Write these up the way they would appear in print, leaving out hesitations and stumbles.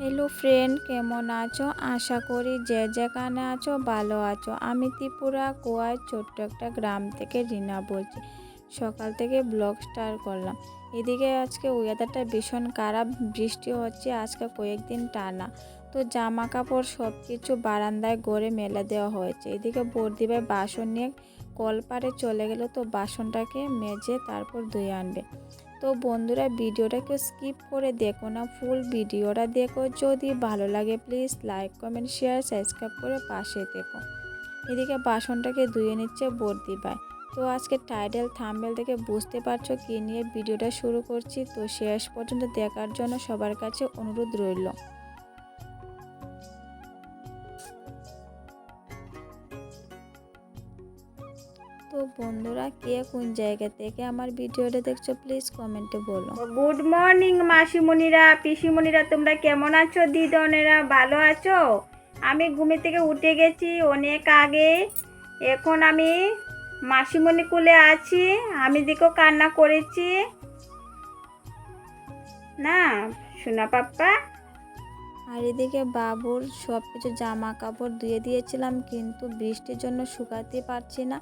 Hello friend, কেমন আছো? আশা করি যে যেখানে আছো ভালো আছো। আমি ত্রিপুরা কোয়ায় ছোট্ট একটা গ্রাম থেকে রিনা বলছি। সকাল থেকে ব্লগ স্টার্ট করলাম। এদিকে আজকে ওয়েদারটা ভীষণ খারাপ, বৃষ্টি হচ্ছে আজকে কয়েকদিন টানা। তো জামা কাপড় সব কিছু বারান্দায় গড়ে মেলে দেওয়া হয়েছে। এদিকে বর্দি ভাই বাসন নিয়ে কলপারে চলে গেল, তো বাসনটাকে মেজে তারপর ধুয়ে আনবে। তো বন্ধুরা, ভিডিওটাকে স্কিপ করে দেখো না, ফুল ভিডিওটা দেখো। যদি ভালো লাগে please like comment share subscribe করে পাশে দেখো। এদিকে বাসনটাকে ধুয়ে নিচ্ছে বর্দি ভাই। তো আজকে টাইটেল থাম্বনেল থেকে বুঝতে পারছো কি নিয়ে ভিডিওটা শুরু করছি। তো শেষ পর্যন্ত দেখার জন্য সবার কাছে অনুরোধ রইল। তো বন্ধুরা, কে কোন জায়গা থেকে আমার ভিডিওটা দেখছো প্লিজ কমেন্টে বলো। গুড মর্নিং মাসিমণিরা, পিসিমণিরা, তোমরা কেমন আছো? দিদনেরা ভালো আছো? আমি ঘুমি থেকে উঠে গেছি অনেক আগে। এখন আমি মাসিমণি কুলে আছি। আমি দেখো কান্না করেছি না সোনা পাপ্পা। আর এদিকে বাবুর সব কিছু জামা কাপড় ধুয়ে দিয়েছিলাম, কিন্তু বৃষ্টির জন্য শুকাতে পারছি না।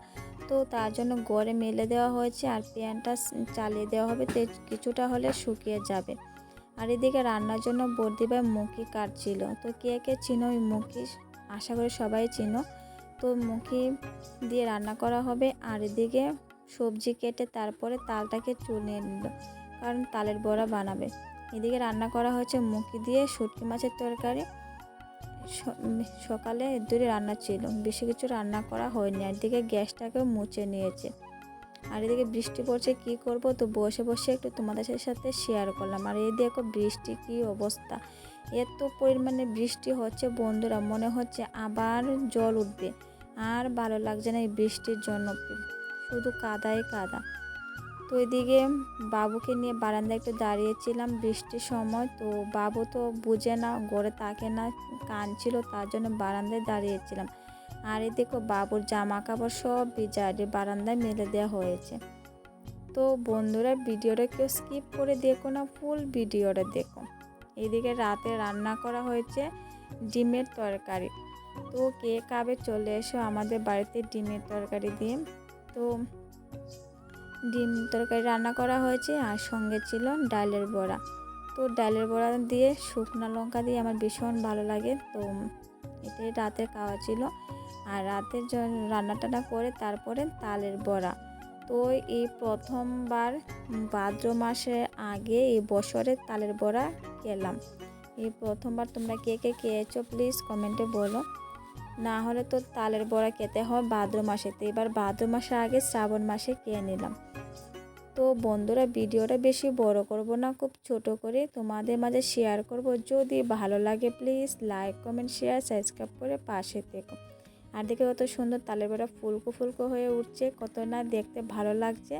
তো তার জন্য গড়ে মেলে দেওয়া হয়েছে আর প্যান্টটা চালিয়ে দেওয়া হবে, তো কিছুটা হলে শুকিয়ে যাবে। আর এদিকে রান্নার জন্য বর্দি ভাই মুখি কাটছিল। তো কে কে চিনো ওই মুখি? আশা করি সবাই চিনো। তো মুখি দিয়ে রান্না করা হবে। আর এদিকে সবজি কেটে তারপরে তালটাকে চুনিয়ে নিল, কারণ তালের বড়া বানাবে। এদিকে রান্না করা হয়েছে মুখি দিয়ে শুটকি মাছের তরকারি। সকালে দূরে রান্না ছিল, বেশি কিছু রান্না করা হয়নি। আর এদিকে গ্যাসটাকেও মুছে নিয়েছে। আর এদিকে বৃষ্টি পড়ছে, কি করব, তো বসে বসে একটু তোমাদের সাথে শেয়ার করলাম। আর এই দেখো বৃষ্টি কি অবস্থা, এত পরিমাণে বৃষ্টি হচ্ছে বন্ধুরা, মনে হচ্ছে আবার জল উঠবে। আর ভালো লাগছে না এই বৃষ্টির জন্য, শুধু কাদাই কাদা। তো এদিকে বাবুকে নিয়ে বারান্দায় একটু দাঁড়িয়েছিলাম বৃষ্টির সময়। তো বাবু তো বুঝে না, ঘরে থাকে না, কাঁদছিল, তার জন্য বারান্দায় দাঁড়িয়েছিলাম। আর এই দেখো বাবুর জামা কাপড় সব ভিজে বারান্দায় মেলে দেওয়া হয়েছে। তো বন্ধুরা, ভিডিওটা কেউ স্কিপ করে দেখো না, ফুল ভিডিওটা দেখো। এদিকে রাতে রান্না করা হয়েছে ডিমের তরকারি। তো কে খাবে চলে এসো আমাদের বাড়িতে ডিমের তরকারি দিয়ে। তো ডিম তরকারি রান্না করা হয়েছে আর সঙ্গে ছিল ডালের বড়া। তো ডালের বড়া দিয়ে শুকনো লঙ্কা দিয়ে আমার ভীষণ ভালো লাগে। তো এটাই রাতের খাওয়া ছিল। আর রাতের রান্না টান্না করে তারপরে তালের বড়া। তো এই প্রথমবার ভাদ্র মাসে আগে এই বছরে তালের বড়া খেলাম। এই প্রথমবার তোমরা কে কে খেয়েছো প্লিজ কমেন্টে বলো। না হলে তো তালের বড়া খেতে হয় ভাদ্র মাসে। তো এবার ভাদ্র মাসে আগে শ্রাবণ মাসে খেয়ে নিলাম। তো বন্ধুরা, ভিডিওটা বেশি বড় করব না, খুব ছোট করে তোমাদের মাঝে শেয়ার করব। যদি ভালো লাগে please like comment share subscribe করে পাশে থেকো। আর দেখে কত সুন্দর তালের বড়া ফুলকো ফুলকো হয়ে উঠছে, কত না দেখতে ভালো লাগছে।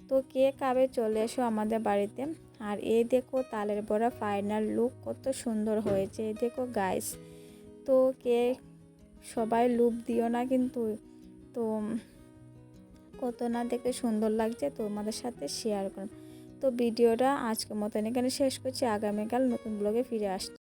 তো কে খাবে চলে এসো আমাদের বাড়িতে। আর এই দেখো তালের বড়া ফাইনাল লুক কত সুন্দর হয়েছে, এই দেখো গাইস। তো কে সবাই লুপ দিও না কিন্তু। তো কত না দেখে সুন্দর লাগছে, তোমাদের সাথে শেয়ার করুন। তো ভিডিওটা আজকের মতন এখানে শেষ করছি, আগামীকাল নতুন ব্লগে ফিরে আসছি।